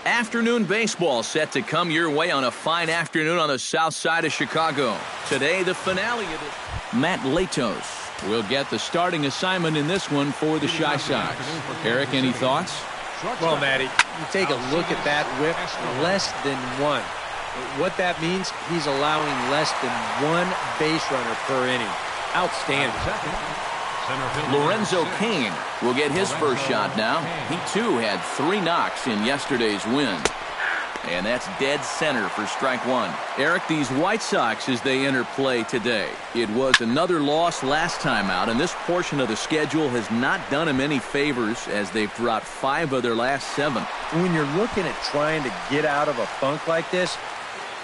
Afternoon baseball set to come your way on a fine afternoon on the south side of Chicago. Today, the finale of it. Matt Latos will get the starting assignment in this one for the Chi Sox. Eric, any thoughts? Well, Matty, you take a look at that whip, less than one. What that means, he's allowing less than one base runner per inning. Outstanding. Lorenzo Cain will get his first shot now. He, too, had 3 knocks in yesterday's win. And that's dead center for strike one. Eric, these White Sox, as they enter play today, it was another loss last time out, and this portion of the schedule has not done them any favors as they've dropped 5 of their last 7. When you're looking at trying to get out of a funk like this,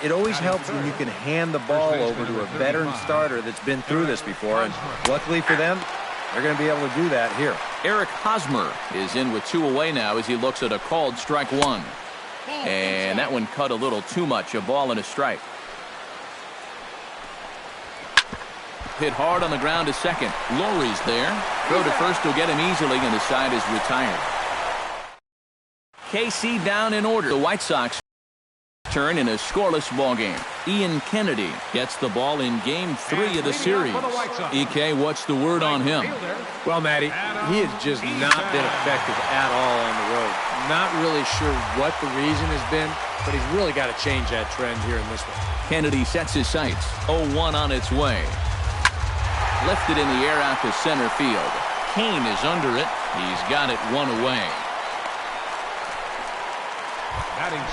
it always helps when you can hand the ball over to a veteran starter that's been through this before, and luckily for them, they're going to be able to do that here. Eric Hosmer is in with 2 away now as he looks at a called strike one. And that one cut a little too much, a ball and a strike. Hit hard on the ground to second. Lowry's there. Throw to first will get him easily, and the side is retired. KC down in order. The White Sox turn in a scoreless ball game. Ian Kennedy gets the ball in game 3 of the series. EK, what's the word on him? Well, Matty, he has just not been effective at all on the road. Not really sure what the reason has been, but he's really got to change that trend here in this one. Kennedy sets his sights. 0-1 on its way. Lifted in the air out to center field. Cain is under it. He's got it 1 away.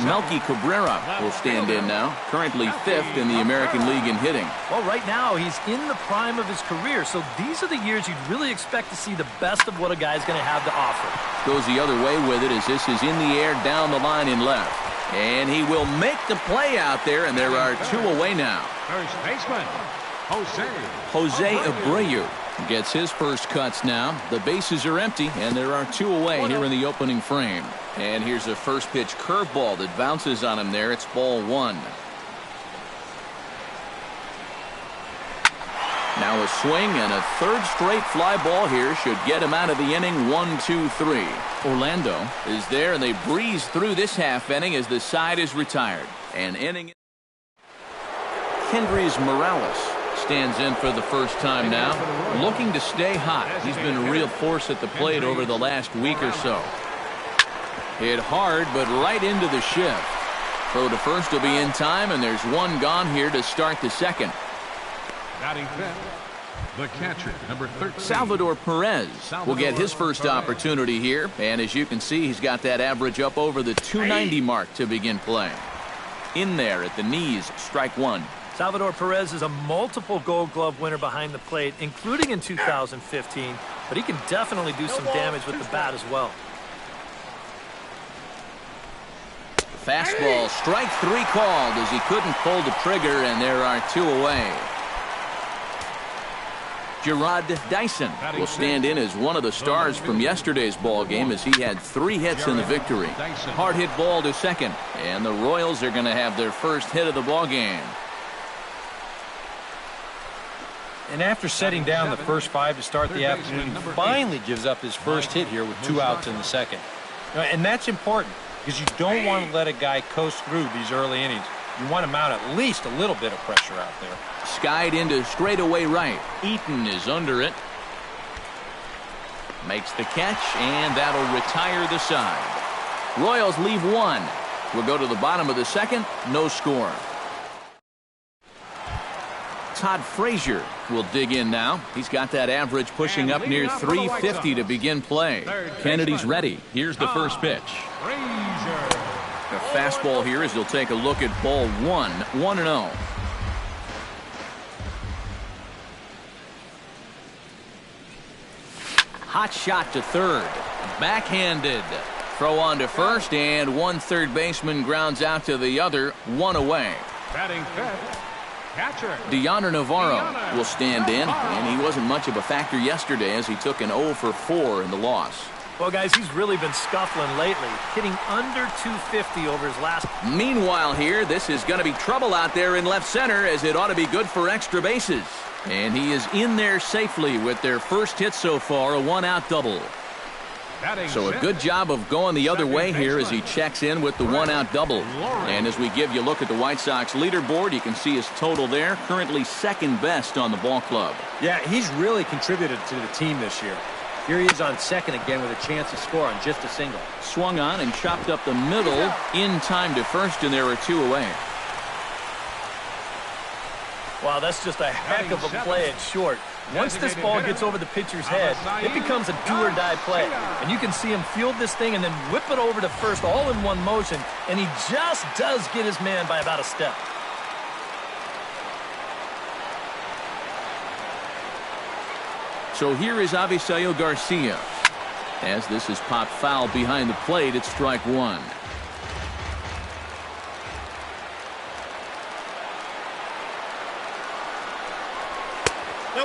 Melky Cabrera will stand in now, currently 5th in the American League in hitting. Well, right now he's in the prime of his career, so these are the years you'd really expect to see the best of what a guy's going to have to offer. Goes the other way with it as this is in the air down the line in left. And he will make the play out there, and there are 2 away now. First baseman, Jose Abreu gets his first cuts now. The bases are empty, and there are 2 away here in the opening frame. And here's a first pitch curveball that bounces on him there. It's ball 1. Now a swing and a 3rd straight fly ball here should get him out of the inning. 1-2-3. Orlando is there, and they breeze through this half inning as the side is retired. And inning. Kendrys Morales stands in for the first time now, looking to stay hot. He's been a real force at the plate over the last week or so. Hit hard, but right into the shift. Throw to first will be in time, and there's 1 gone here to start the second. batting fifth, the catcher, number 13. Salvador Perez will get his first opportunity here, and as you can see, he's got that average up over the 290 mark to begin play. In there at the knees, strike 1. Salvador Perez is a multiple Gold Glove winner behind the plate, including in 2015, but he can definitely do some damage with the bat as well. Fastball, strike 3 called as he couldn't pull the trigger, and there are 2 away. Gerard Dyson will stand in as one of the stars from yesterday's ball game as he had 3 hits in the victory. Hard hit ball to second, and the Royals are going to have their first hit of the ball game. And after setting down the first 5 to start the afternoon, he finally gives up his first hit here with 2 outs in the second. And that's important because you don't want to let a guy coast through these early innings. You want to mount at least a little bit of pressure out there. Skied into straightaway right. Eaton is under it. Makes the catch, and that'll retire the side. Royals leave 1. We'll go to the bottom of the second. No score. Todd Frazier will dig in now. He's got that average pushing up near 350 to begin play. Kennedy's ready. Here's the first pitch. A fastball here as he'll take a look at ball 1. 1-0. Hot shot to third. Backhanded. Throw on to first, and one third baseman grounds out to the other. 1 away. Batting fifth, catcher Deoner Navarro will stand in, and he wasn't much of a factor yesterday as he took an 0 for 4 in the loss. Well, guys, he's really been scuffling lately, hitting under 250 over his last. Meanwhile here, this is going to be trouble out there in left center as it ought to be good for extra bases. And he is in there safely with their first hit so far, a 1-out double. So a good job of going the other way here as he checks in with the one-out double. And as we give you a look at the White Sox leaderboard, you can see his total there, currently second best on the ball club. Yeah, he's really contributed to the team this year. Here he is on second again with a chance to score on just a single. Swung on and chopped up the middle in time to first, and there are two away. Wow, that's just a heck of a play at short. Once this ball gets over the pitcher's head, it becomes a do-or-die play. And you can see him field this thing and then whip it over to first all in one motion, and he just does get his man by about a step. So here is Avisail Garcia. As this is popped foul behind the plate, it's strike one.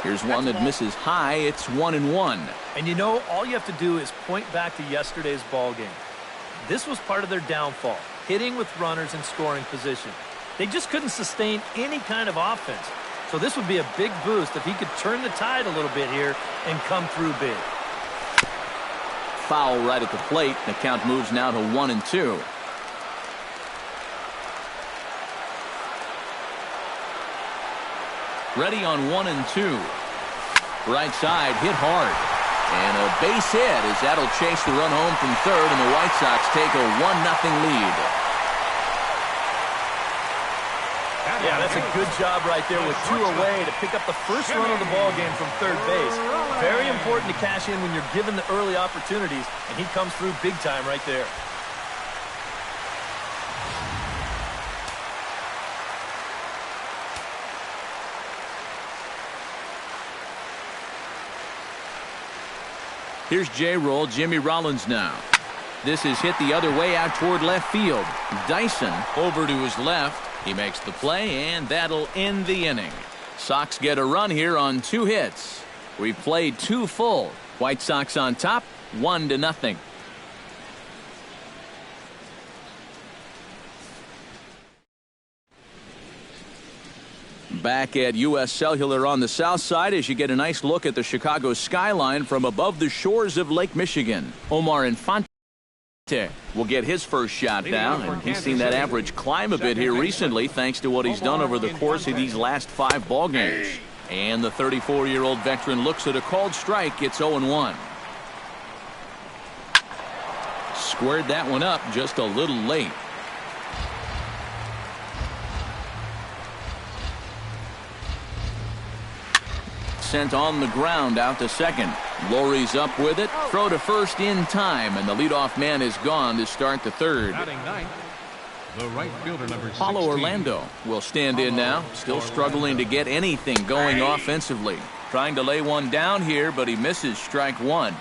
Here's one that misses high. It's 1-1. And you know, all you have to do is point back to yesterday's ball game. This was part of their downfall, hitting with runners in scoring position. They just couldn't sustain any kind of offense. So this would be a big boost if he could turn the tide a little bit here and come through big. Foul right at the plate. The count moves now to 1-2. Ready on 1-2. Right side, hit hard. And a base hit as that'll chase the run home from third, and the White Sox take a 1-0 lead. Yeah, that's a good job right there with two away to pick up the first run of the ball game from third base. Very important to cash in when you're given the early opportunities, and he comes through big time right there. Here's J-Roll, Jimmy Rollins now. This is hit the other way out toward left field. Dyson over to his left. He makes the play, and that'll end the inning. Sox get a run here on 2 hits. We played 2 full. White Sox on top, 1-0. Back at U.S. Cellular on the south side as you get a nice look at the Chicago skyline from above the shores of Lake Michigan. Omar Infante will get his first shot now, and he's seen that average climb a bit here recently thanks to what he's done over the course of these last 5 ball games. And the 34-year-old veteran looks at a called strike. It's 0-1. Squared that one up just a little late. Sent on the ground out to second. Lowry's up with it. Throw to first in time, and the leadoff man is gone to start the third. The right fielder, number 16. Paulo Orlando will stand in now. Still struggling to get anything going offensively. Trying to lay one down here, but he misses strike one.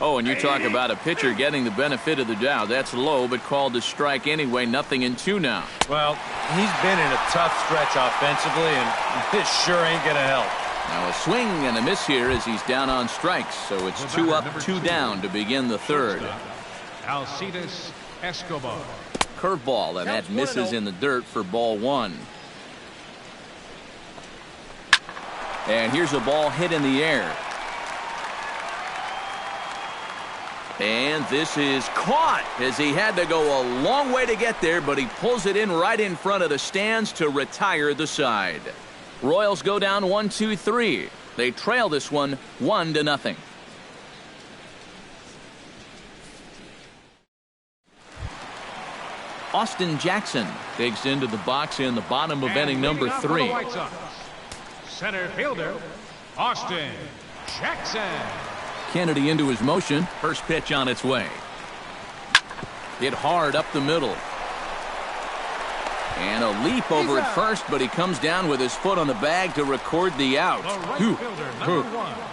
Oh, and you talk about a pitcher getting the benefit of the doubt. That's low, but called to strike anyway. 0-2 now. Well, he's been in a tough stretch offensively, and this sure ain't going to help. Now a swing and a miss here as he's down on strikes. So it's 2 up, 2 down to begin the third. Alcides Escobar. Curveball, and that misses in the dirt for ball 1. And here's a ball hit in the air. And this is caught as he had to go a long way to get there, but he pulls it in right in front of the stands to retire the side. Royals go down 1-2-3. They trail this one 1-0. Austin Jackson digs into the box in the bottom of inning number 3. Center fielder, Austin Jackson. Kennedy into his motion. First pitch on its way. Hit hard up the middle. And a leap over at first, but he comes down with his foot on the bag to record the out.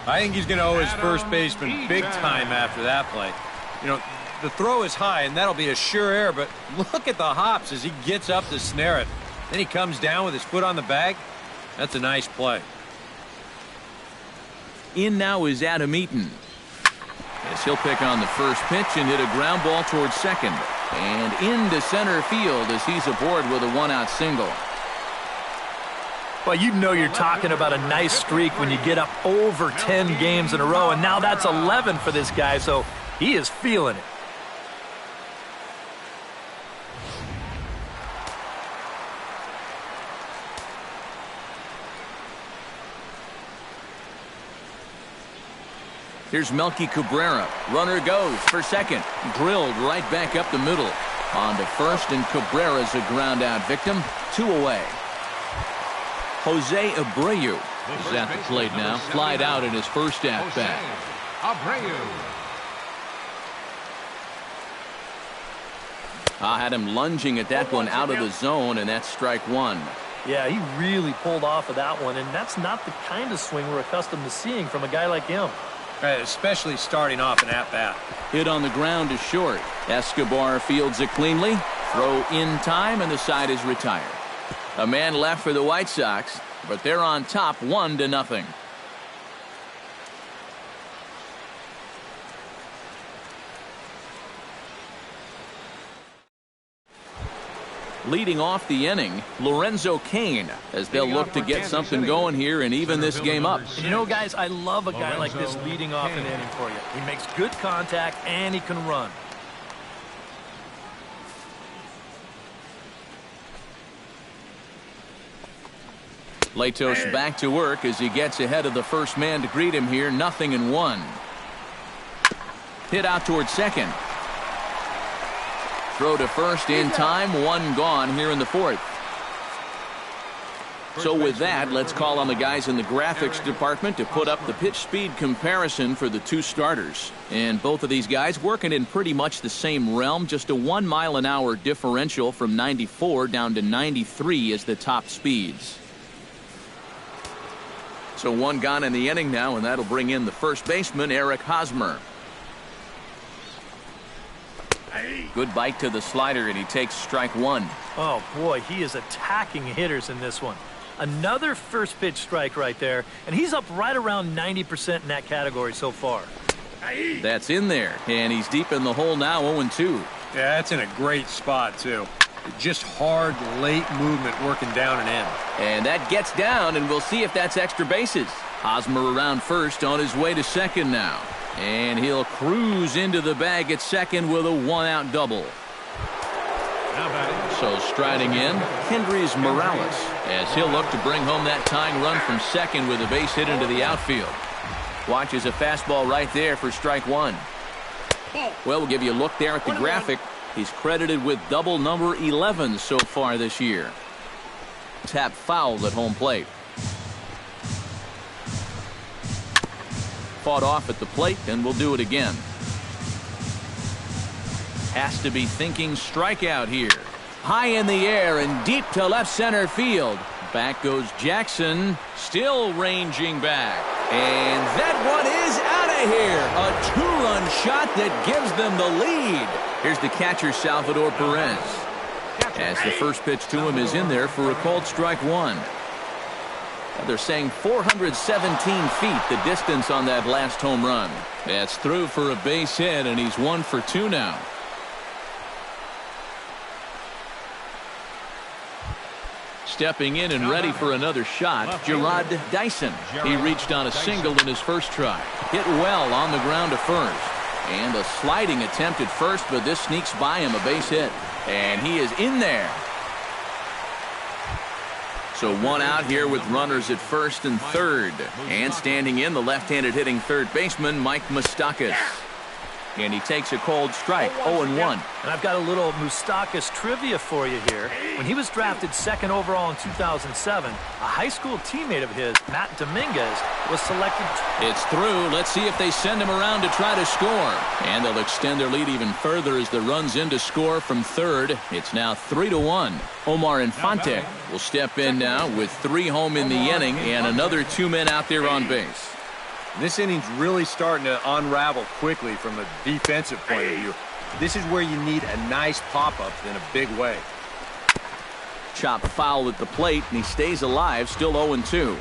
I think he's going to owe his first baseman big time after that play. You know, the throw is high, and that'll be a sure error, but look at the hops as he gets up to snare it. Then he comes down with his foot on the bag. That's a nice play. In now is Adam Eaton. As he'll pick on the first pitch and hit a ground ball towards second. And into center field as he's aboard with a 1-out single. Well, you know you're talking about a nice streak when you get up over 10 games in a row, and now that's 11 for this guy, so he is feeling it. Here's Melky Cabrera. Runner goes for second. Drilled right back up the middle. On to first, and Cabrera's a ground out victim. 2 away. Jose Abreu is at the plate now. Flied out in his first at bat. I had him lunging at that one out of the zone, and that's strike one. Yeah, he really pulled off of that one, and that's not the kind of swing we're accustomed to seeing from a guy like him. Especially starting off an at-bat. Hit on the ground is short. Escobar fields it cleanly. Throw in time, and the side is retired. A man left for the White Sox, but they're on top 1-0. Leading off the inning, Lorenzo Cain, as they'll look to get something going here and even this game up. And you know, guys, I love a guy like this leading off an inning for you. He makes good contact and he can run. Latos back to work as he gets ahead of the first man to greet him here. 0-1. Hit out towards second. Throw to first in time. 1 gone here in the fourth. So with that, let's call on the guys in the graphics department to put up the pitch speed comparison for the 2 starters. And both of these guys working in pretty much the same realm. Just a 1 mile an hour differential from 94 down to 93 is the top speeds. So 1 gone in the inning now, and that'll bring in the first baseman, Eric Hosmer. Good bite to the slider, and he takes strike 1. Oh, boy, he is attacking hitters in this one. Another first pitch strike right there, and he's up right around 90% in that category so far. That's in there, and he's deep in the hole now, 0-2. Yeah, that's in a great spot, too. Just hard, late movement working down and in. And that gets down, and we'll see if that's extra bases. Hosmer around first, on his way to second now. And he'll cruise into the bag at second with a 1-out double. So striding in, Kendrys Morales, as he'll look to bring home that tying run from second with a base hit into the outfield. Watches a fastball right there for strike 1. Well, we'll give you a look there at the graphic. He's credited with double number 11 so far this year. Tap fouled at home plate. Fought off at the plate, and we'll do it again. Has to be thinking strikeout here. High in the air and deep to left center field. Back goes Jackson, still ranging back. And that one is out of here. A 2-run shot that gives them the lead. Here's the catcher, Salvador Perez. As the first pitch to him is in there for a called strike 1. They're saying 417 feet, the distance on that last home run. That's through for a base hit, and he's 1 for 2 now. Stepping in and ready for another shot, Gerard Dyson. He reached on a single in his first try. Hit well on the ground to first. And a sliding attempt at first, but this sneaks by him, a base hit. And he is in there. So 1 out here with runners at first and third. And standing in, the left-handed hitting third baseman, Mike Moustakas. And he takes a cold strike, 0-1. And I've got a little Moustakas trivia for you here. When he was drafted 2nd overall in 2007, a high school teammate of his, Matt Dominguez, was selected. It's through. Let's see if they send him around to try to score. And they'll extend their lead even further as the runs in to score from third. It's now 3-1. Omar Infante will step in now with 3 home in the inning and another 2 men out there on base. This inning's really starting to unravel quickly from a defensive point of view. This is where you need a nice pop-up in a big way. Chop foul at the plate, and he stays alive, still 0-2.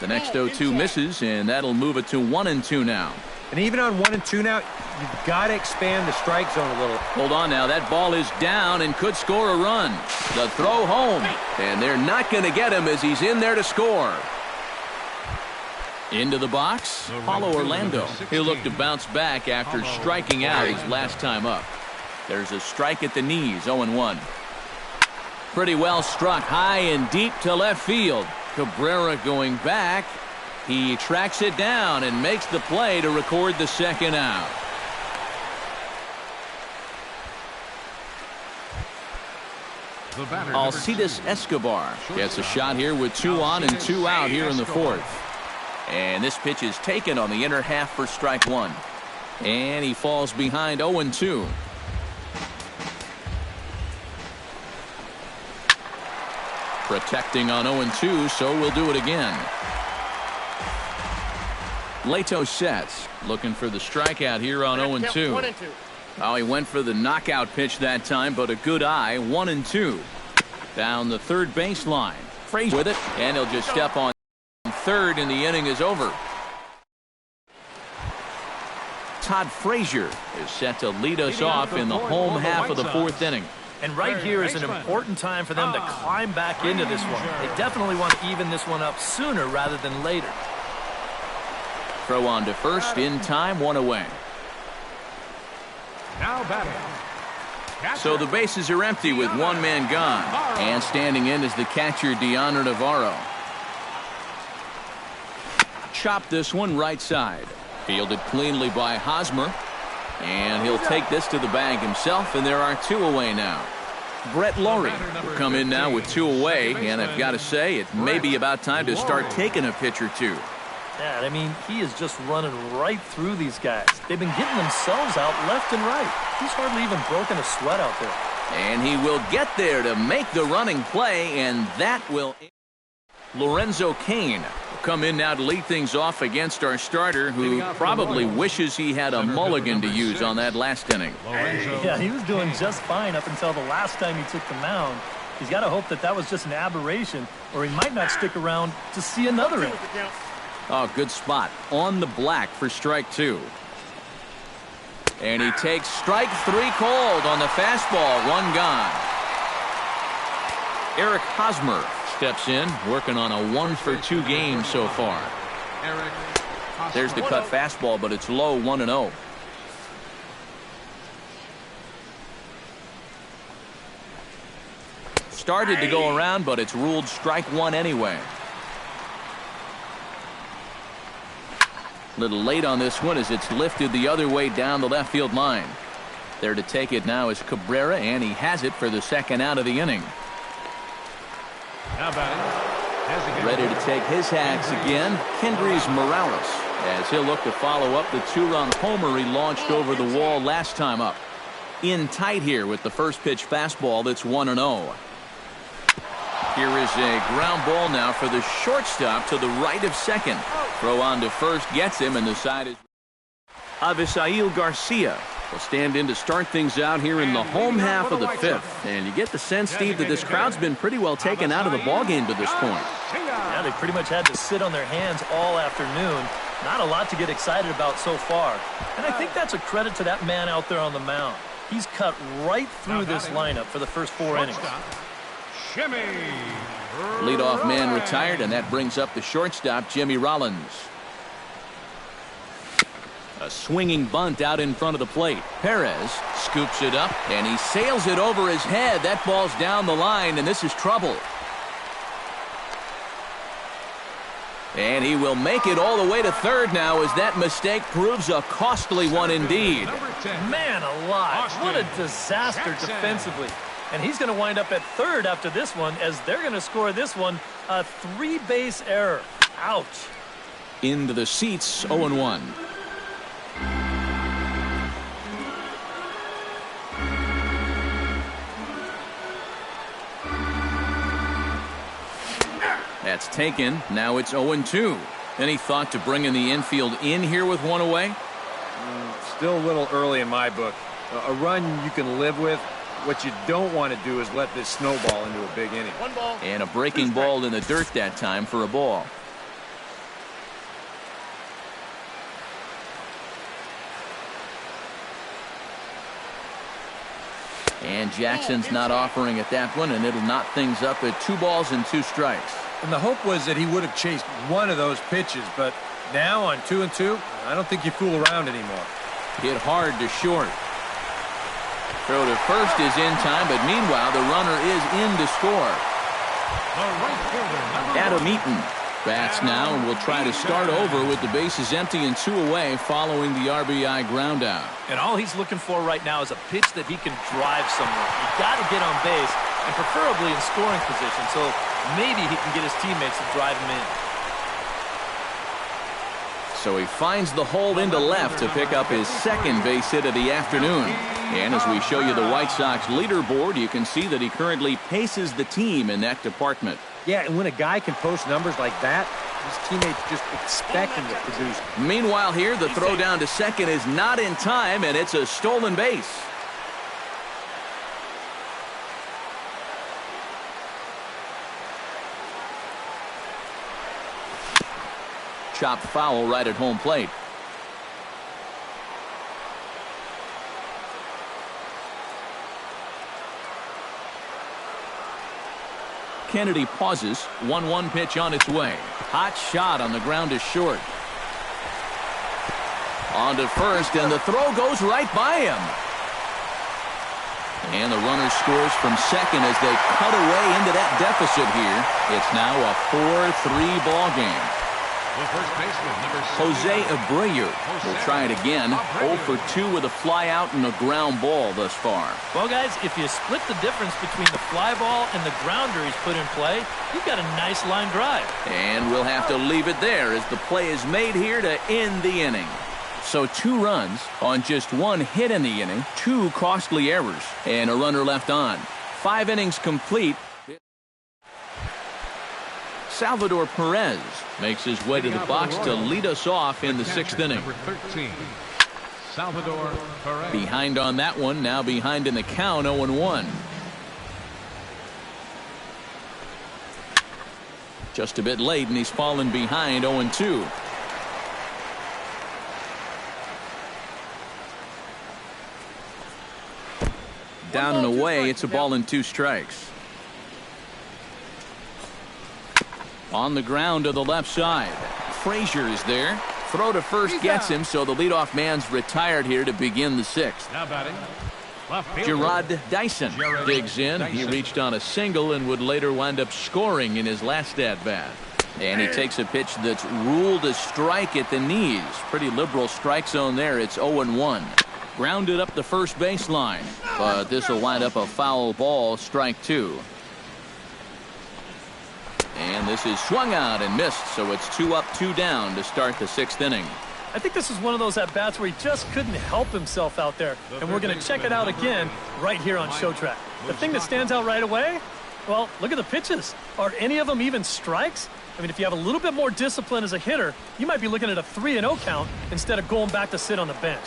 The next 0-2 misses, and that'll move it to 1-2 now. And even on 1 and 2 now, you've got to expand the strike zone a little. Hold on now. That ball is down and could score a run. The throw home. And they're not going to get him as he's in there to score. Into the box, Paulo Orlando. He'll look to bounce back after striking out his last time up. There's a strike at the knees, 0-1. Pretty well struck high and deep to left field. Cabrera going back. He tracks it down and makes the play to record the second out. Alcides Escobar gets a shot here with 2 on and 2 out here in the 4th. And this pitch is taken on the inner half for strike 1. And he falls behind 0-2. Protecting on 0-2, so we'll do it again. Leto sets, looking for the strikeout here on 0-2. Oh, he went for the knockout pitch that time, but a good eye, 1-2. Down the third baseline. Frazier with it, and he'll just step on third, and the inning is over. Todd Frazier is set to lead us off in the home half of the 4th inning. And right here is an important time for them to climb back into this one. They definitely want to even this one up sooner rather than later. Throw on to first in time, 1 away. Now batting. So the bases are empty with 1 man gone. And standing in is the catcher, Deanna Navarro. Chop this one right side. Fielded cleanly by Hosmer. And he'll take this to the bag himself, and there are 2 away now. Brett Lawrie will come in now with 2 away, and I've got to say, it may be about time to start taking a pitch or 2. Yeah, I mean, he is just running right through these guys. They've been getting themselves out left and right. He's hardly even broken a sweat out there. And he will get there to make the running play, and that will... Lorenzo Cain will come in now to lead things off against our starter, who probably wishes he had a mulligan to use on that last inning. Yeah, he was doing just fine up until the last time he took the mound. He's got to hope that that was just an aberration, or he might not stick around to see another inning. Oh, good spot. On the black for strike 2. And he takes strike 3 cold on the fastball. 1 gone. Eric Hosmer steps in, working on a 1-for-2 game so far. There's the cut fastball, but it's low, 1-0. Started to go around, but it's ruled strike 1 anyway. A little late on this one as it's lifted the other way down the left field line. There to take it now is Cabrera, and he has it for the second out of the inning. Ready to take his hacks again, Kendrys Morales, as he'll look to follow up the 2-run homer he launched over the wall last time up. In tight here with the first pitch fastball that's 1-0. Here is a ground ball now for the shortstop to the right of second. Throw on to first gets him, and the side is... Avisail Garcia will stand in to start things out here in the home half of the 5th. And you get the sense, Steve, that this crowd's been pretty well taken out of the ballgame to this point. Yeah, they pretty much had to sit on their hands all afternoon. Not a lot to get excited about so far. And I think that's a credit to that man out there on the mound. He's cut right through this lineup for the first 4 innings. Leadoff man retired, and that brings up the shortstop, Jimmy Rollins. A swinging bunt out in front of the plate. Perez scoops it up, and he sails it over his head. That ball's down the line, and this is trouble. And he will make it all the way to third now, as that mistake proves a costly one indeed. Man alive, what a disaster defensively. And he's going to wind up at third after this one, as they're going to score this one a 3-base error. Ouch. Into the seats, 0-1. That's taken. Now it's 0-2. Any thought to bringing the infield in here with 1 away? Still a little early in my book. A run you can live with. What you don't want to do is let this snowball into a big inning. 1 ball. And a breaking ball in the dirt that time for a ball. And Jackson's not offering at that one, and it'll knot things up at 2 balls and 2 strikes. And the hope was that he would have chased one of those pitches, but now on 2-2, I don't think you fool around anymore. Hit hard to short. Throw to first is in time, but meanwhile the runner is in to score. Adam Eaton bats now and will try to start over with the bases empty and 2 away following the RBI ground out. And all he's looking for right now is a pitch that he can drive somewhere. You got to get on base, and preferably in scoring position, so maybe he can get his teammates to drive him in. So he finds the hole into left to pick up his 2nd base hit of the afternoon. And as we show you the White Sox leaderboard, you can see that he currently paces the team in that department. Yeah, and when a guy can post numbers like that, his teammates just expect him to produce. Meanwhile here, the throw down to second is not in time, and it's a stolen base. Chopped foul right at home plate. Kennedy pauses. 1-1 pitch on its way. Hot shot on the ground is short. On to first, and the throw goes right by him. And the runner scores from second as they cut away into that deficit here. It's now a 4-3 ball game. Jose Abreu will try it again. 0 for 2 with a fly out and a ground ball thus far. Well, guys, if you split the difference between the fly ball and the grounder he's put in play, you've got a nice line drive. And we'll have to leave it there as the play is made here to end the inning. So 2 runs on just 1 hit in the inning, 2 costly errors, and a runner left on. 5 innings complete. Salvador Perez makes his way to the box to lead us off in the 6th inning. Salvador Perez. Behind on that one, now behind in the count, 0-1. Just a bit late, and he's fallen behind 0-2. Down and away, it's a ball and 2 strikes. On the ground to the left side. Frazier is there. Throw to first gets him, so the leadoff man's retired here to begin the 6th. Now batting. Gerard Dyson digs in. He reached on a single and would later wind up scoring in his last at-bat. And he takes a pitch that's ruled a strike at the knees. Pretty liberal strike zone there. It's 0-1. Grounded up the first baseline. But this will wind up a foul ball, strike 2. And this is swung out and missed, so it's 2 up, 2 down to start the 6th inning. I think this is one of those at-bats where he just couldn't help himself out there. And we're going to check it out again right here on Showtrack. The thing that stands out right away, well, look at the pitches. Are any of them even strikes? I mean, if you have a little bit more discipline as a hitter, you might be looking at a 3-0 count instead of going back to sit on the bench.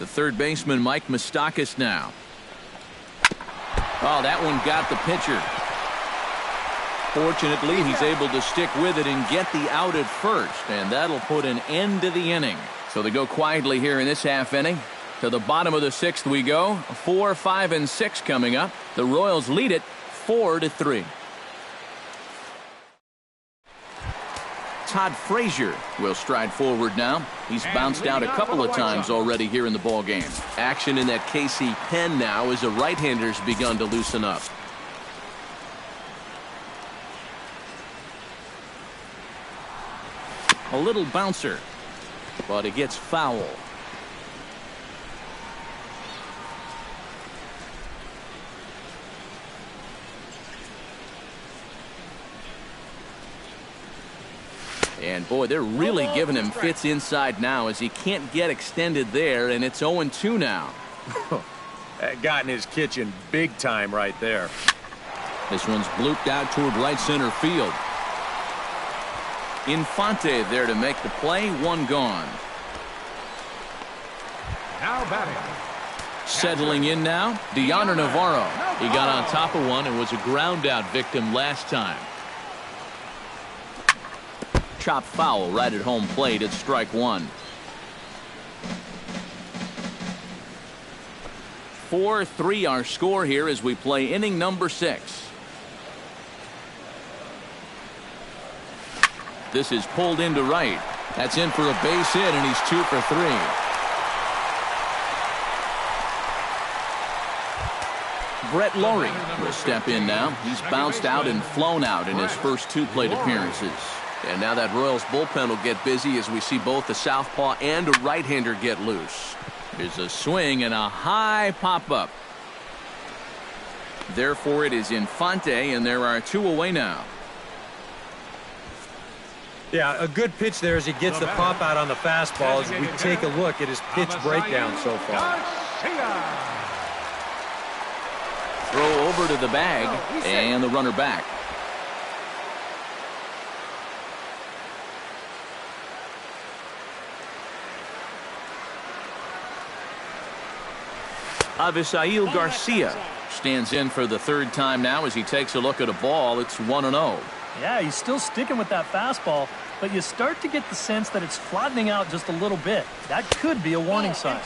The third baseman, Mike Moustakas, now. Oh, that one got the pitcher. Fortunately, he's able to stick with it and get the out at first, and that'll put an end to the inning. So they go quietly here in this half inning. To the bottom of the 6th we go. 4, 5, and 6 coming up. The Royals lead it 4-3. Todd Frazier will stride forward now. He's bounced out a couple of times already here in the ball game. Action in that KC pen now as the right-handers begun to loosen up. A little bouncer, but it gets foul. And boy, they're really giving him fits inside now as he can't get extended there, and it's 0-2 now. That got in his kitchen big time right there. This one's blooped out toward right center field. Infante there to make the play. 1 gone. Now batting. Settling in now, Deoner Navarro. He got on top of one and was a ground out victim last time. chop foul right at home plate. It's strike one. 4-3 our score here as we play inning number 6. This is pulled into right. That's in for a base hit, and he's 2 for 3. Brett Laurie will step in now. He's bounced out and flown out in his first 2 plate appearances. And now that Royals bullpen will get busy as we see both the southpaw and a right-hander get loose. There's a swing and a high pop-up. Therefore, it is Infante, and there are 2 away now. Yeah, a good pitch there as he gets the pop out on the fastball as we take a look at his pitch breakdown so far. Throw over to the bag, and the runner back. Avisail Garcia stands in for the 3rd time now as he takes a look at a ball. It's 1-0. Yeah, he's still sticking with that fastball, but you start to get the sense that it's flattening out just a little bit. That could be a warning sign.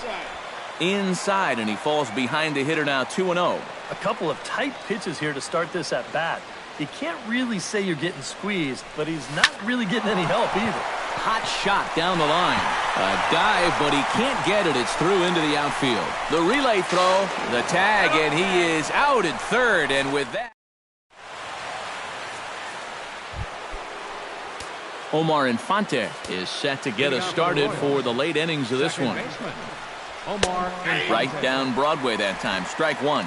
Inside, and he falls behind the hitter now. 2-0. A couple of tight pitches here to start this at bat. You can't really say you're getting squeezed, but he's not really getting any help either. Hot shot down the line. A dive, but he can't get it. It's through into the outfield. The relay throw, the tag, and he is out at 3rd. And with that, Omar Infante is set to get us started for the late innings of this one. Right down Broadway that time. Strike one.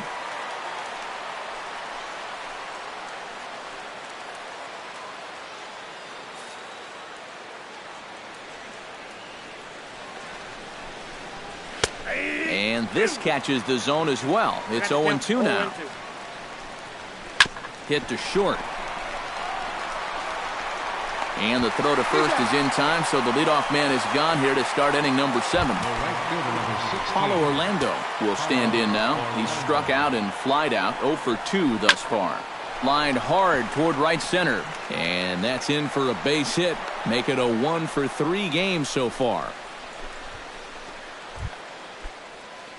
And this catches the zone as well. It's 0-2 now. Hit to short. And the throw to first is in time, so the leadoff man is gone here to start inning number 7. Paulo Orlando will stand in now. He's struck out and flied out, 0 for 2 thus far. Lined hard toward right center, and that's in for a base hit. Make it a 1 for 3 game so far.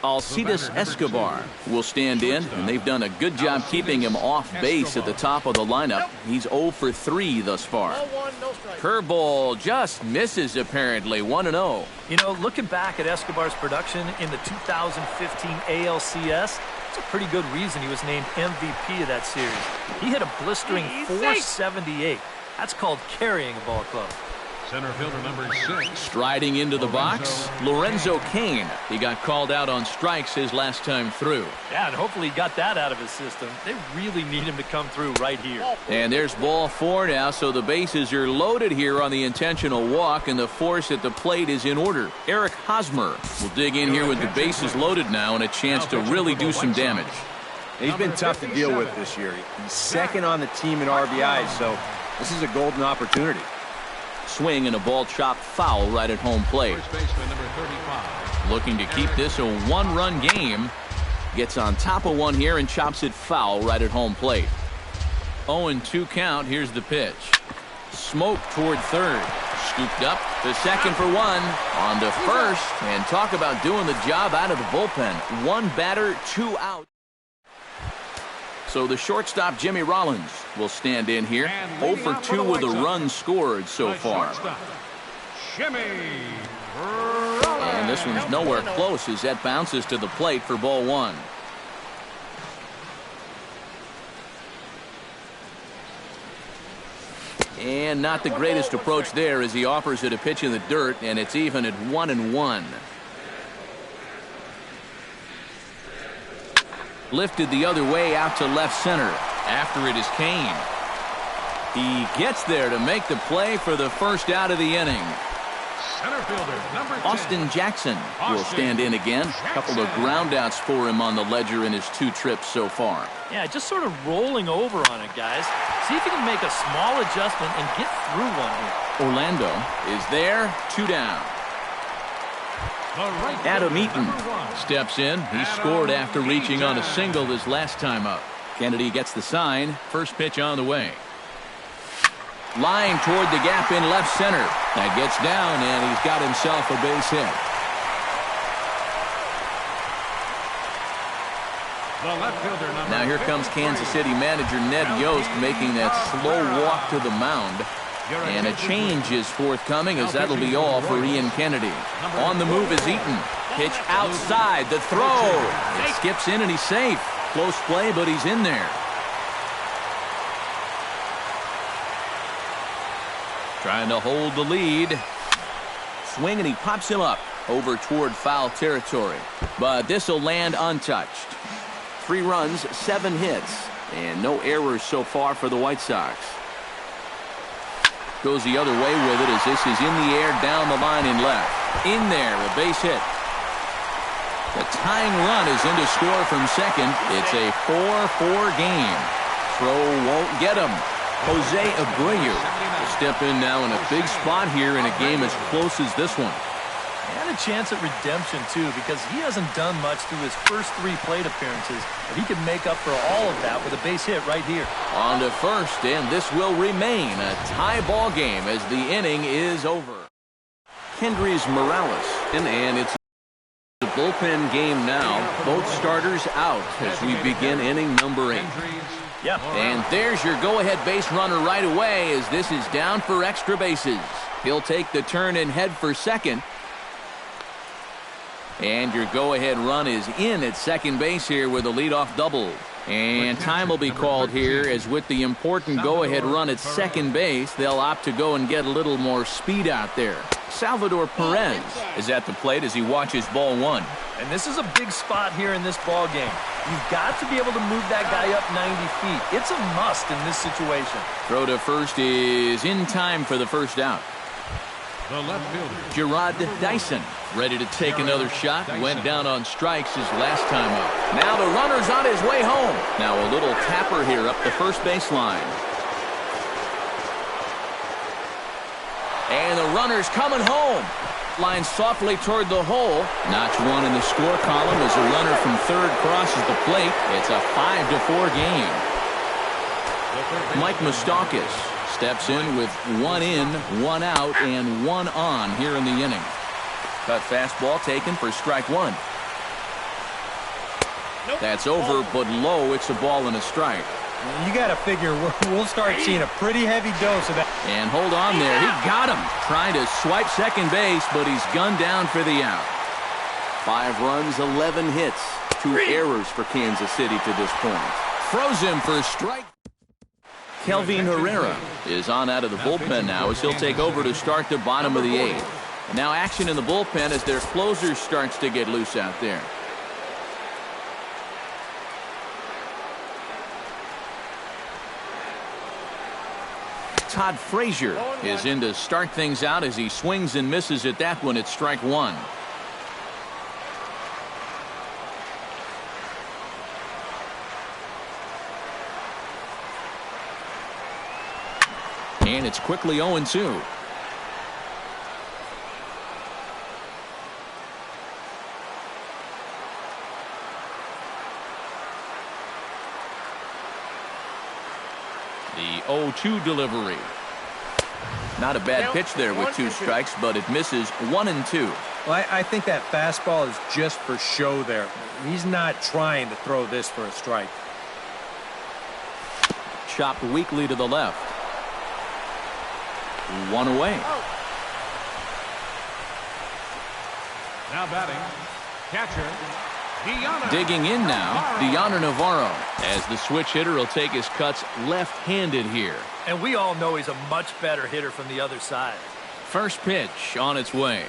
Alcides Escobar will stand in, and they've done a good job keeping him off base at the top of the lineup. He's 0 for 3 thus far. Curveball just misses apparently. 1-0. You know, looking back at Escobar's production in the 2015 ALCS, it's a pretty good reason he was named MVP of that series. He hit a blistering 478. That's called carrying a ball club. Center fielder number 6. Striding into the box, Lorenzo Cain. He got called out on strikes his last time through. Yeah, and hopefully he got that out of his system. They really need him to come through right here. And there's ball 4 now, so the bases are loaded here on the intentional walk, and the force at the plate is in order. Eric Hosmer will dig in here with the bases loaded now and a chance to really do some damage. He's been tough to deal with this year. He's 2nd on the team in RBIs, so this is a golden opportunity. Swing and a ball chopped foul right at home plate. First baseman number 35. Looking to keep this a 1-run game. Gets on top of one here and chops it foul right at home plate. 0-2 count. Here's the pitch. Smoke toward 3rd. Scooped up to 2nd for 1. On to 1st. And talk about doing the job out of the bullpen. 1 batter, 2 out. So the shortstop, Jimmy Rollins, will stand in here. 0 for 2 with a run scored so far. And this one's nowhere close as that bounces to the plate for ball 1. And not the greatest approach there as he offers it a pitch in the dirt, and it's even at 1-1. Lifted the other way out to left center. After it is Cain. He gets there to make the play for the first out of the inning. Center fielder number 10. Austin Jackson will stand in again. A couple of groundouts for him on the ledger in his 2 trips so far. Yeah, just sort of rolling over on it, guys. See if you can make a small adjustment and get through one here. Orlando is there. 2 down. Adam Eaton steps in. He scored after reaching on a single his last time up. Kennedy gets the sign. First pitch on the way. Line toward the gap in left center. That gets down, and he's got himself a base hit. Now here comes Kansas City manager Ned Yost making that slow walk to the mound. And a change is forthcoming, as that'll be all for Ian Kennedy. On the move is Eaton. Pitch outside, the throw. It skips in and he's safe. Close play, but he's in there. Trying to hold the lead. Swing and he pops him up over toward foul territory. But this will land untouched. 3 runs, 7 hits, and no errors so far for the White Sox. Goes the other way with it as this is in the air down the line in left. In there, a base hit. The tying run is in to score from second. It's a 4-4 game. Throw won't get him. Jose Abreu will step in now in a big spot here in a game as close as this one. And a chance at redemption, too, because he hasn't done much through his first 3 plate appearances. But he can make up for all of that with a base hit right here. On to first, and this will remain a tie ball game as the inning is over. Kendrys Morales, and it's a bullpen game now. Both starters out as we begin inning number 8. Yeah. And there's your go-ahead base runner right away as this is down for extra bases. He'll take the turn and head for second. And your go-ahead run is in at second base here with a leadoff double. And time will be called here as with the important go-ahead run at second base, they'll opt to go and get a little more speed out there. Salvador Perez is at the plate as he watches ball 1. And this is a big spot here in this ball game. You've got to be able to move that guy up 90 feet. It's a must in this situation. Throw to first is in time for the first out. The left fielder, Gerard Dyson, ready to take another shot. Went down on strikes his last time up. Now the runner's on his way home. Now a little tapper here up the first baseline. And the runner's coming home. Line softly toward the hole. Notch 1 in the score column as a runner from third crosses the plate. It's a 5-4 game. Mike Moustakas steps in with 1 in, 1 out, and 1 on here in the inning. Cut fastball taken for strike 1. That's over, but low. It's a ball and a strike. You got to figure we'll start seeing a pretty heavy dose of that. And hold on there. He got him. Trying to swipe second base, but he's gunned down for the out. 5 runs, 11 hits. 2 errors for Kansas City to this point. Throws him for a strike. Kelvin Herrera is on out of the bullpen now as he'll take over to start the bottom of the 8th. And now action in the bullpen as their closer starts to get loose out there. Todd Frazier is in to start things out as he swings and misses at that one at strike 1. And it's quickly 0-2. The 0-2 delivery. Not a bad pitch there with 2 strikes, but it misses 1 and 2. Well, I think that fastball is just for show there. He's not trying to throw this for a strike. Chopped weakly to the left. 1 away. now batting, catcher, Digging in now, Diana Navarro, as the switch hitter will take his cuts left-handed here. And we all know he's a much better hitter from the other side. First pitch on its way.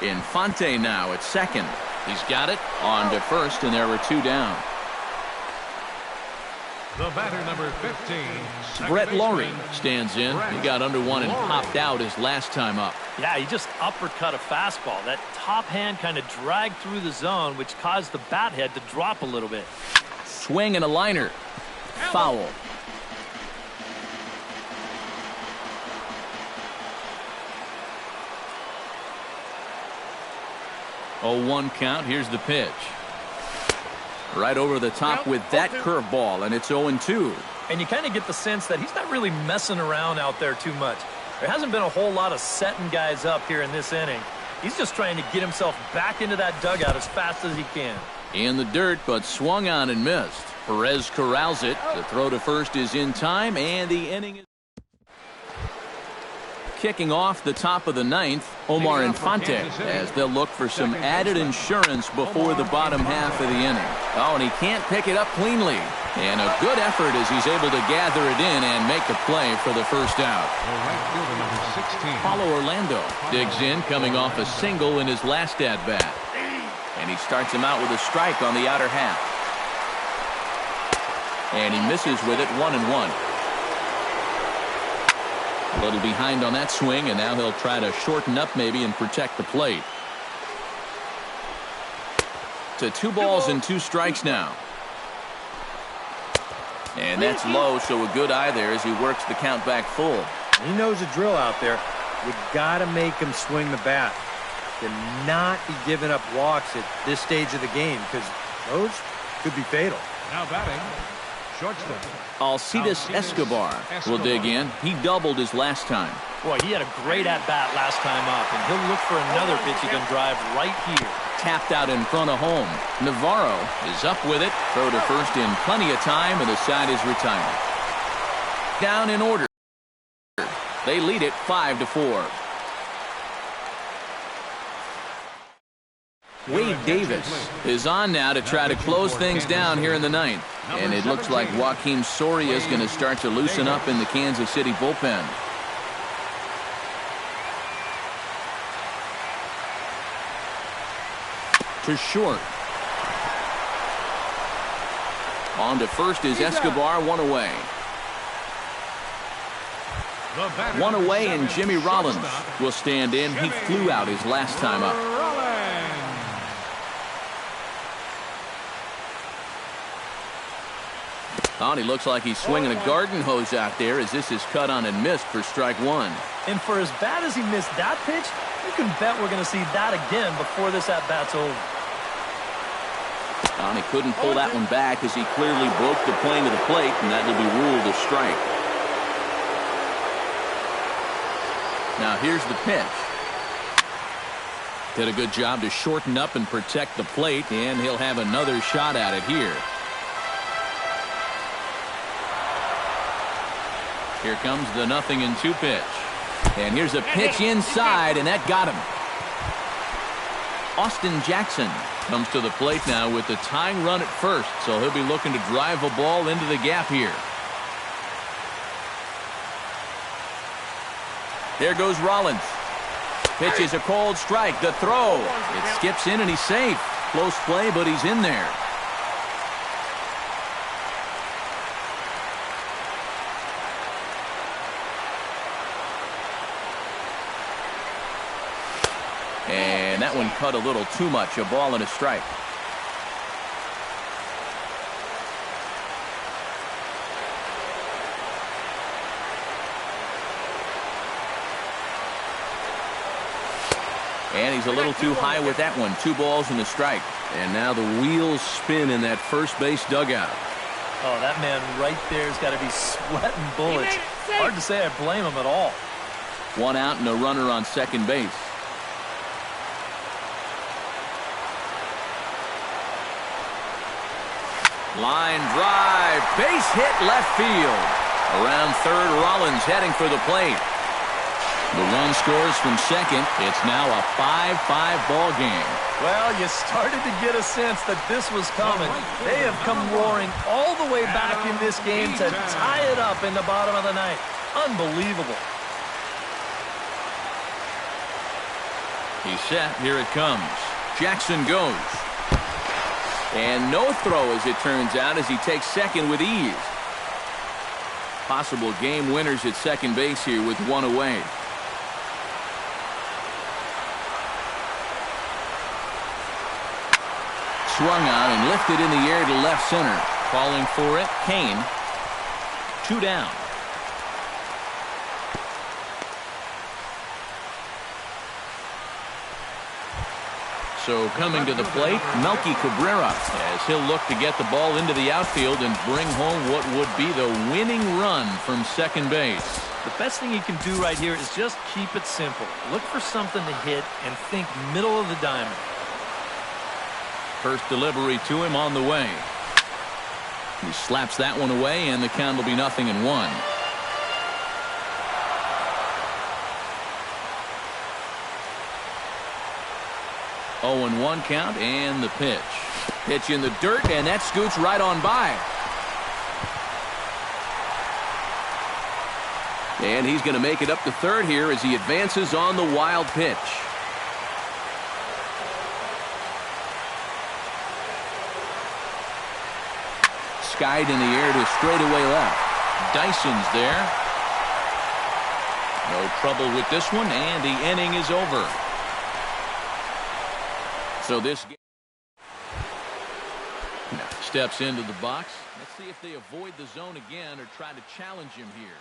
Infante now at second. He's got it on to first, and there were 2 down. The batter, number 15. Brett Laurie stands in. He got under one and popped out his last time up. Yeah, he just uppercut a fastball. That top hand kind of dragged through the zone, which caused the bat head to drop a little bit. Swing and a liner. Foul. Oh, 1 count. Here's the pitch. Right over the top with that curveball, and it's 0-2. And you kind of get the sense that he's not really messing around out there too much. There hasn't been a whole lot of setting guys up here in this inning. He's just trying to get himself back into that dugout as fast as he can. In the dirt, but swung on and missed. Perez corrals it. The throw to first is in time, and the inning is kicking off the top of the ninth. Omar Infante, as they'll look for some added insurance before the bottom half of the inning. Oh, and he can't pick it up cleanly. And a good effort as he's able to gather it in and make the play for the first out. Right fielder number 16. Paulo Orlando digs in, coming off a single in his last at-bat. And he starts him out with a strike on the outer half. And he misses with it, 1-1. A little behind on that swing, and now he'll try to shorten up maybe and protect the plate. To 2 balls and 2 strikes now. And that's low, so a good eye there as he works the count back full. He knows the drill out there. You got to make him swing the bat. Cannot be giving up walks at this stage of the game, because those could be fatal. Now batting, shortstop. Alcides Escobar will dig in. He doubled his last time. Boy, he had a great at-bat last time up, and he'll look for another pitch he can drive right here. Tapped out in front of home. Navarro is up with it. Throw to first in plenty of time, and the side is retired. Down in order. They lead it 5-4. Wade Davis is on now to try to close things down here in the ninth. And it looks like Joakim Soria is going to start to loosen up in the Kansas City bullpen. To short. On to first is Escobar, 1 away. 1 away, and Jimmy Rollins will stand in. He flew out his last time up. Oh, and he looks like he's swinging a garden hose out there as this is cut on and missed for strike 1. And for as bad as he missed that pitch, you can bet we're going to see that again before this at-bat's over. Oh, and he couldn't pull that one back as he clearly broke the plane of the plate, and that will be ruled a strike. Now here's the pitch. Did a good job to shorten up and protect the plate, and he'll have another shot at it here. Here comes the 0-2 pitch. And here's a pitch inside, and that got him. Austin Jackson comes to the plate now with the tying run at first, so he'll be looking to drive a ball into the gap here. There goes Rollins. Pitch is a cold strike. The throw. It skips in, and he's safe. Close play, but he's in there. And that one cut a little too much. A ball and a strike. And he's a little too high with that one. 2 balls and a strike. And now the wheels spin in that first base dugout. Oh, that man right there has got to be sweating bullets. Hard to say I blame him at all. 1 out and a runner on second base. Line drive, base hit left field. Around third, Rollins heading for the plate. The run scores from second. It's now a 5-5 ball game. Well, you started to get a sense that this was coming. They have come roaring all the way back in this game to tie it up in the bottom of the ninth. Unbelievable. He's set. Here it comes. Jackson goes. And no throw, as it turns out, as he takes second with ease. Possible game winners at second base here with 1 away. Swung on and lifted in the air to left center. Calling for it, Kane. 2 down. So coming to the plate, Melky Cabrera, as he'll look to get the ball into the outfield and bring home what would be the winning run from second base. The best thing you can do right here is just keep it simple. Look for something to hit and think middle of the diamond. First delivery to him on the way. He slaps that one away, and the count will be 0-1. Oh, and 1 count, and the pitch. Pitch in the dirt, and that scoots right on by. And he's going to make it up to third here as he advances on the wild pitch. Skied in the air to straightaway left. Dyson's there. No trouble with this one, and the inning is over. So this game steps into the box. Let's see if they avoid the zone again or try to challenge him here.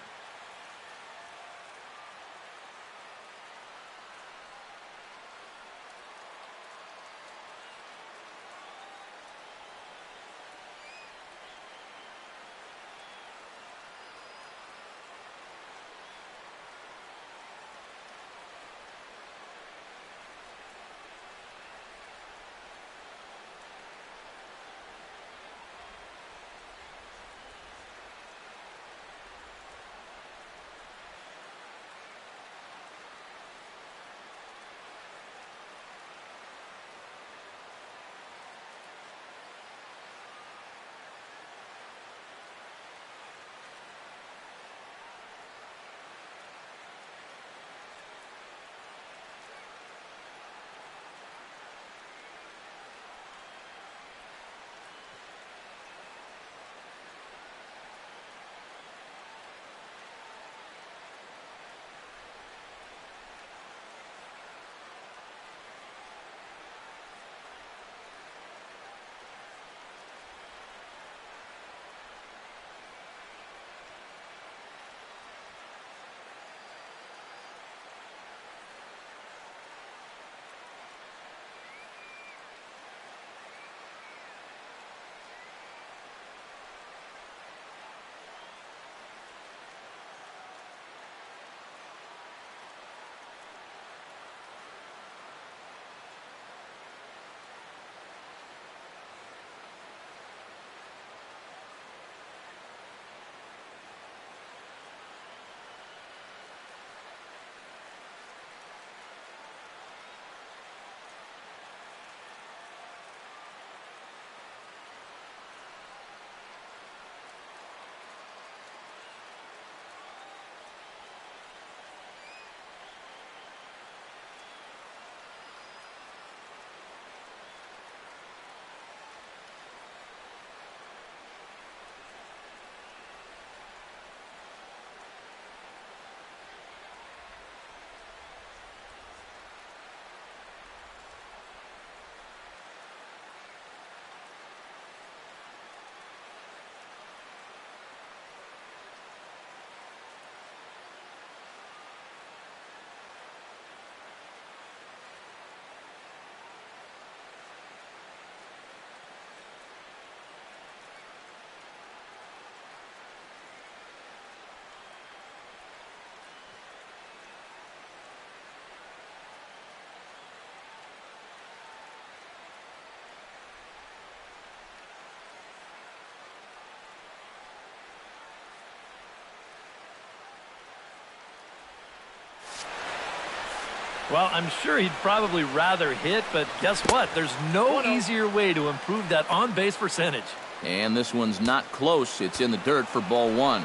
Well, I'm sure he'd probably rather hit, but guess what? There's no easier way to improve that on-base percentage. And this one's not close. It's in the dirt for ball 1.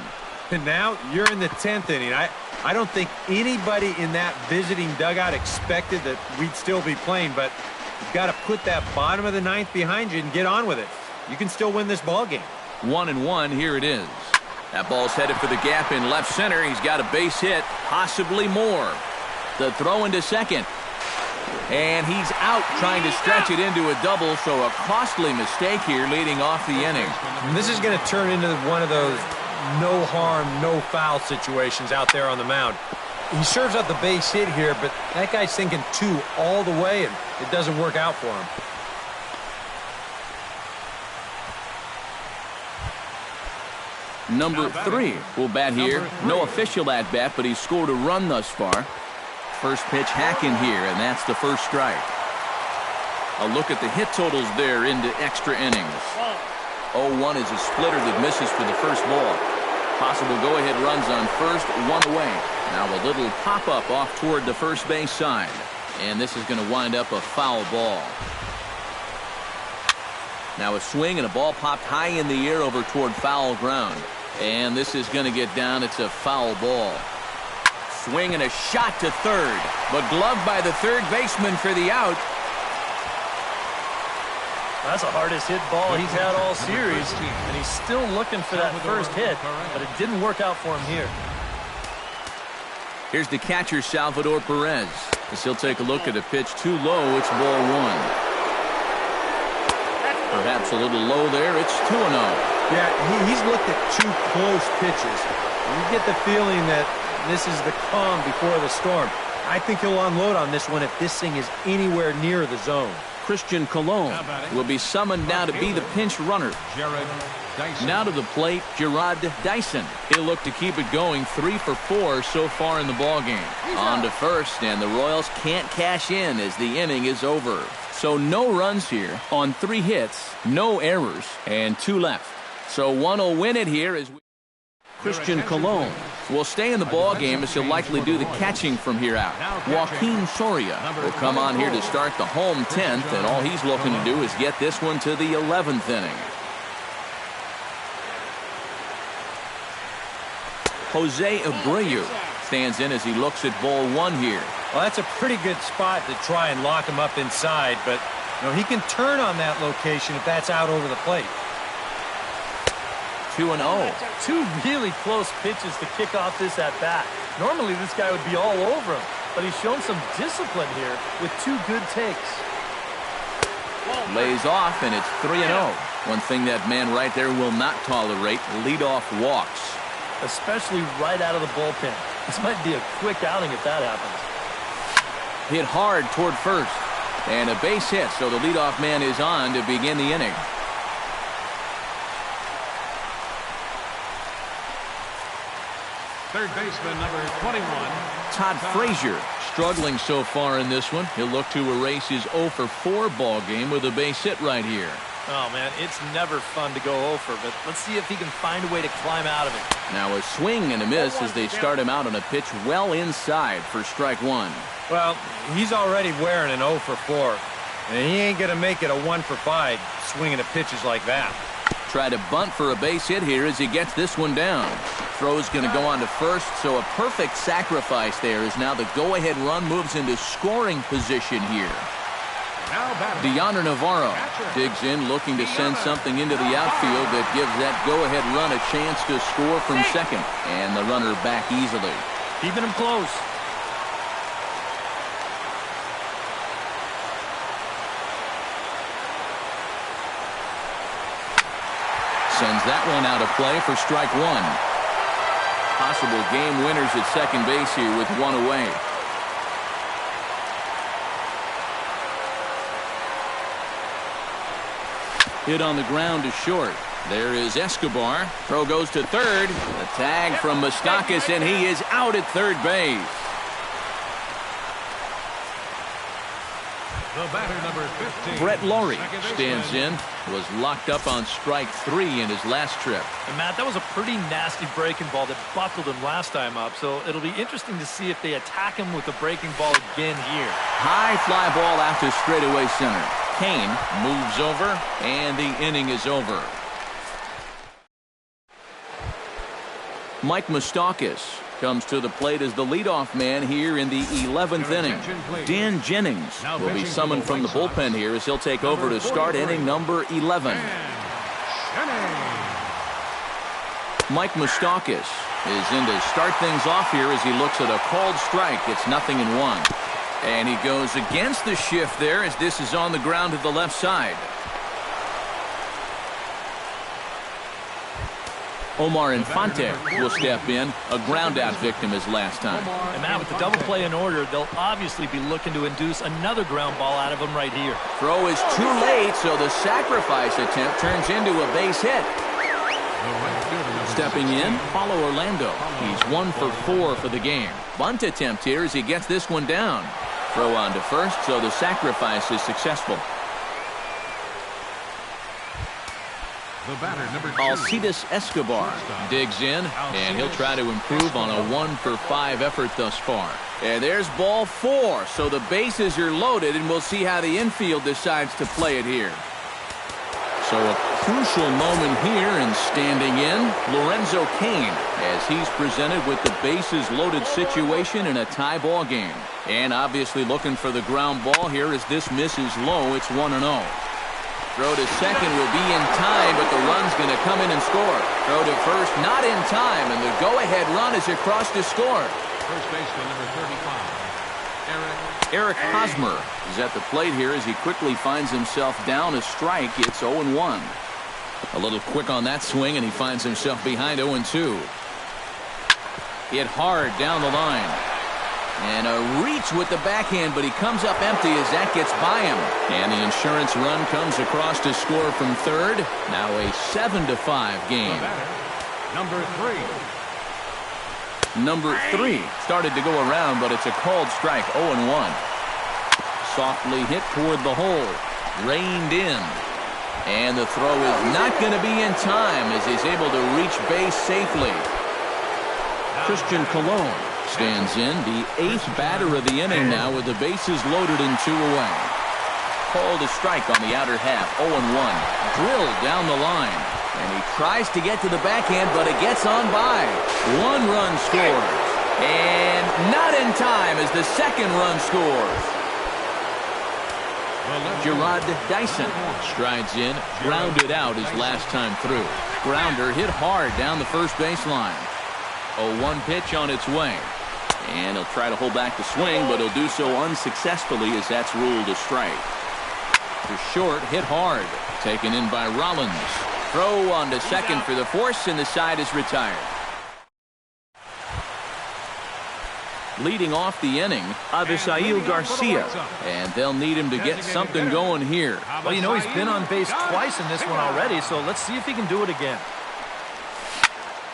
And now you're in the 10th inning. I don't think anybody in that visiting dugout expected that we'd still be playing, but you've got to put that bottom of the 9th behind you and get on with it. You can still win this ball game. 1-1, here it is. That ball's headed for the gap in left center. He's got a base hit, possibly more. The throw into second. And he's out trying to stretch it into a double, so a costly mistake here leading off the inning. And this is going to turn into one of those no harm, no foul situations out there on the mound. he serves up the base hit here, but that guy's thinking 2 all the way, and it doesn't work out for him. Number 3 will bat here. No official at bat, but he's scored a run thus far. First pitch hacking here, and that's the first strike. A look at the hit totals there into extra innings. 0-1 is a splitter that misses for the first ball. Possible go-ahead runs on first, 1 away. Now a little pop-up off toward the first base side. And this is going to wind up a foul ball. Now a swing and a ball popped high in the air over toward foul ground. And this is going to get down. It's a foul ball. Swing and a shot to third. But gloved by the third baseman for the out. That's the hardest hit ball he's had all series, and he's still looking for that first hit, but it didn't work out for him here. Here's the catcher, Salvador Perez. As he'll take a look at a pitch too low. It's ball 1. Perhaps a little low there. It's 2-0. Yeah, he's looked at 2 close pitches. You get the feeling that this is the calm before the storm. I think he'll unload on this one if this thing is anywhere near the zone. Christian Colon will be summoned now to be the pinch runner. Now to the plate, Gerard Dyson. He'll look to keep it going. 3 for 4 so far in the ballgame. On to first, and the Royals can't cash in as the inning is over. So no runs here on 3 hits, no errors, and 2 left. So 1 will win it here as Christian Colon will stay in the ball game as he'll likely do the catching from here out. Joaquin Soria will come on here to start the home 10th, and all he's looking to do is get this one to the 11th inning. Jose Abreu stands in as he looks at ball 1 here. Well, that's a pretty good spot to try and lock him up inside, but he can turn on that location if that's out over the plate. 2-0. 2 really close pitches to kick off this at-bat. Normally this guy would be all over him, but he's shown some discipline here with 2 good takes. Lays off, and it's 3-0. One thing that man right there will not tolerate, leadoff walks. Especially right out of the bullpen. This might be a quick outing if that happens. Hit hard toward first. And a base hit, so the leadoff man is on to begin the inning. Third baseman, number 21. Todd Frazier struggling so far in this one. He'll look to erase his 0 for 4 ball game with a base hit right here. Oh, man, it's never fun to go over, but let's see if he can find a way to climb out of it. Now a swing and a miss as they start him out on a pitch well inside for strike 1. Well, he's already wearing an 0 for 4, and he ain't going to make it a 1 for 5 swinging at pitches like that. Try to bunt for a base hit here as he gets this one down. Throw's going to go on to first, so a perfect sacrifice there as now the go-ahead run moves into scoring position here. Deoner Navarro digs in, looking to send something into the outfield that gives that go-ahead run a chance to score from second. And the runner back easily. Keeping him close. Sends that one out of play for strike 1. Possible game winners at second base here with 1 away. Hit on the ground to short. There is Escobar. Throw goes to third. The tag from Moustakas, and he is out at third base. The batter, number 15. Brett Laurie stands in. Was locked up on strike 3 in his last trip. And Matt, that was a pretty nasty breaking ball that buckled him last time up, so it'll be interesting to see if they attack him with the breaking ball again here. High fly ball out to straightaway center. Kane moves over, and the inning is over. Mike Moustakas comes to the plate as the leadoff man here in the 11th inning. Dan Jennings will be summoned from the bullpen here as he'll take over to start inning number 11. Mike Moustakas is in to start things off here as he looks at a called strike. It's 0-1. And he goes against the shift there as this is on the ground to the left side. Omar Infante will step in, a ground-out victim as last time. And now with the double play in order, they'll obviously be looking to induce another ground ball out of him right here. Throw is too late, so the sacrifice attempt turns into a base hit. Stepping in, Paulo Orlando. He's 1 for 4 for the game. Bunt attempt here as he gets this one down. Throw on to first, so the sacrifice is successful. The batter, number 2. Alcides Escobar digs in, and he'll try to improve on a 1 for 5 effort thus far. And there's ball 4, so the bases are loaded, and we'll see how the infield decides to play it here. So a crucial moment here, and standing in, Lorenzo Cain, as he's presented with the bases loaded situation in a tie ball game. And obviously looking for the ground ball here as this misses low. It's 1-0. Throw to second will be in time, but the run's going to come in and score. Throw to first, not in time, and the go-ahead run is across to score. First baseman, number 35, Eric Hosmer is at the plate here as he quickly finds himself down a strike. It's 0-1. A little quick on that swing, and he finds himself behind 0-2. Hit hard down the line. And a reach with the backhand, but he comes up empty as that gets by him. And the insurance run comes across to score from third. Now a 7-5 game. the batter, number 3. Number 3 started to go around, but it's a called strike. 0-1. Softly hit toward the hole. Reined in. And the throw is not going to be in time as he's able to reach base safely. Christian Colon stands in, the 8th batter of the inning now with the bases loaded and 2 away. Called a strike on the outer half. 0-1. Drilled down the line. And he tries to get to the backhand, but it gets on by. 1 run scores. And not in time as the second run scores. Gerard Dyson strides in, grounded out his last time through. Grounder hit hard down the first baseline. A 1 pitch on its way. And he'll try to hold back the swing, but he'll do so unsuccessfully as that's ruled a strike. To short, hit hard. Taken in by Rollins. Throw on to second for the force, and the side is retired. Leading off the inning, Avisail Garcia. And they'll need him to get something going here. Well, you know, he's been on base twice in this one already, so let's see if he can do it again.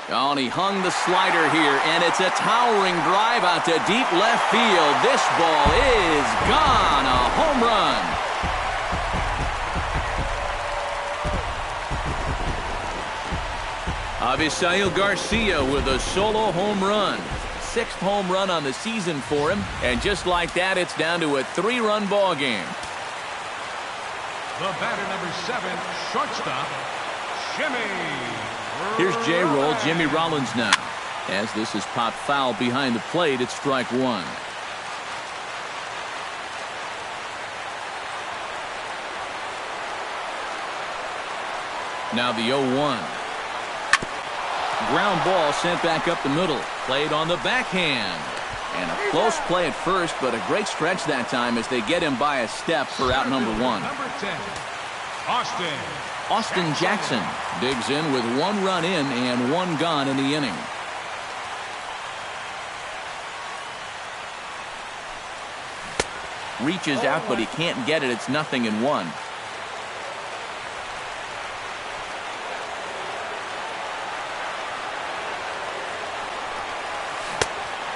Oh, and he hung the slider here, and it's a towering drive out to deep left field. This ball is gone. A home run. Avisail Garcia with a solo home run. 6th home run on the season for him, and just like that, it's down to a 3-run ball game. The batter, number 7, shortstop, Jimmy. Here's J-Roll, Jimmy Rollins now. As this is popped foul behind the plate, it's strike 1. Now the 0-1. Ground ball sent back up the middle. Played on the backhand. And a close play at first, but a great stretch that time as they get him by a step for out number 1. Number 10, Austin Jackson digs in with 1 run in and 1 gone in the inning. Reaches out, but he can't get it. It's 0-1.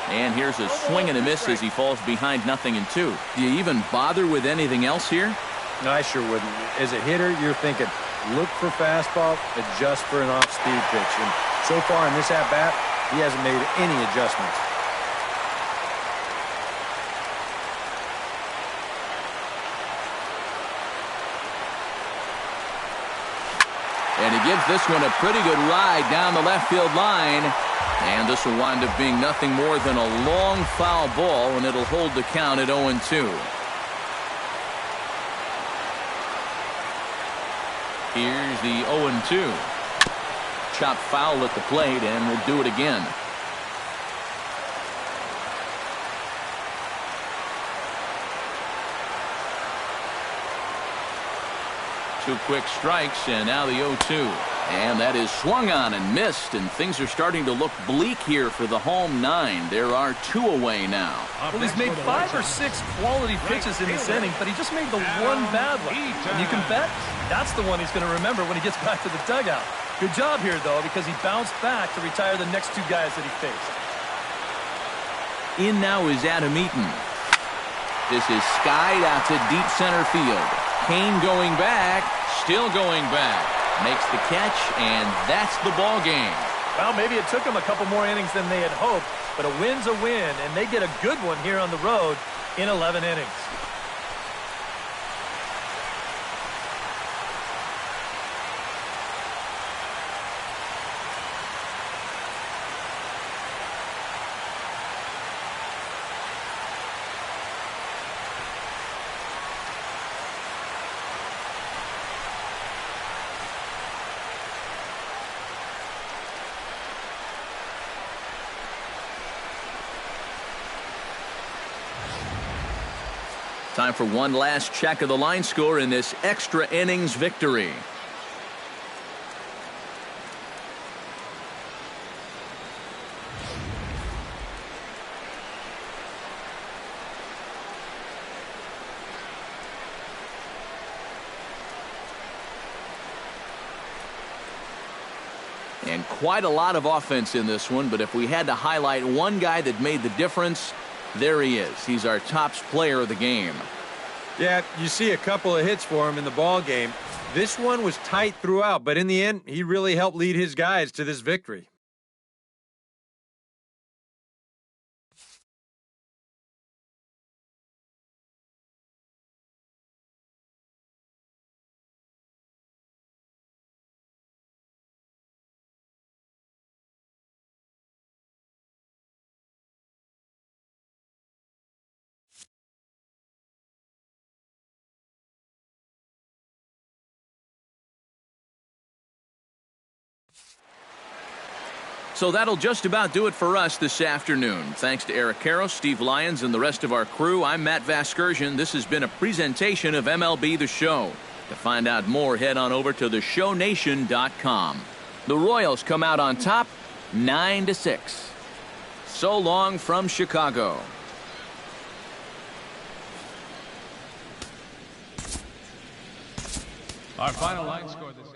And here's a swing and a miss as he falls behind 0-2. Do you even bother with anything else here? No, I sure wouldn't. As a hitter, you're thinking, look for fastball, adjust for an off-speed pitch. And so far in this at-bat, he hasn't made any adjustments. And he gives this one a pretty good ride down the left field line. And this will wind up being nothing more than a long foul ball, and it'll hold the count at 0-2. Here's the 0-2. Chopped foul at the plate, and we'll do it again. Two quick strikes, and now the 0-2. And that is swung on and missed, and things are starting to look bleak here for the home 9. There are 2 away now. Well, he's made 5 or 6 quality pitches in this inning, but he just made the one bad one. And you can bet that's the one he's going to remember when he gets back to the dugout. Good job here, though, because he bounced back to retire the next 2 guys that he faced. In now is Adam Eaton. This is skied out to deep center field. Kane going back, still going back. Makes the catch, and that's the ball game. Well, maybe it took them a couple more innings than they had hoped, but a win's a win, and they get a good one here on the road in 11 innings. Time for one last check of the line score in this extra innings victory. And quite a lot of offense in this one, but if we had to highlight one guy that made the difference, there he is. He's our top player of the game. Yeah, you see a couple of hits for him in the ball game. This one was tight throughout, but in the end, he really helped lead his guys to this victory. So that'll just about do it for us this afternoon. Thanks to Eric Karros, Steve Lyons, and the rest of our crew. I'm Matt Vasgersian. This has been a presentation of MLB The Show. To find out more, head on over to theshownation.com. The Royals come out on top, 9-6. So long from Chicago. Our final line score this